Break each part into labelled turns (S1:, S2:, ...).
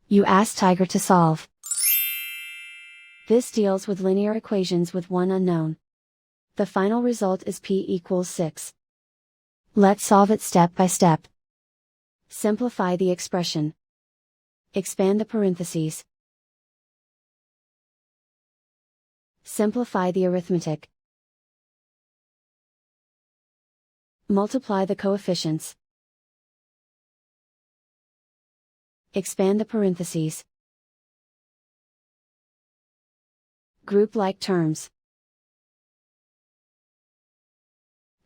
S1: You ask Tiger to solve. This deals with linear equations with one unknown. The final result is p equals 6. Let's solve it step by step. Simplify the expression. Expand the parentheses. Simplify the arithmetic. Multiply the coefficients. Expand the parentheses. Group like terms.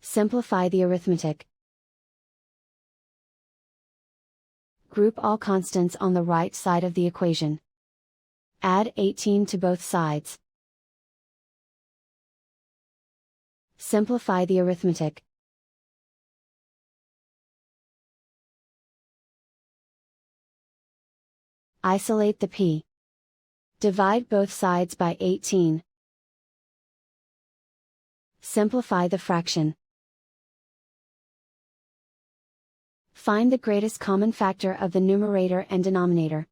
S1: Simplify the arithmetic. Group all constants on the right side of the equation. Add 18 to both sides. Simplify the arithmetic. Isolate the p. Divide both sides by 18. Simplify the fraction. Find the greatest common factor of the numerator and denominator.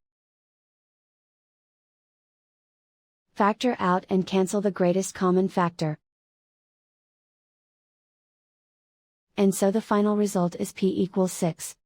S1: Factor out and cancel the greatest common factor. And so the final result is p equals 6.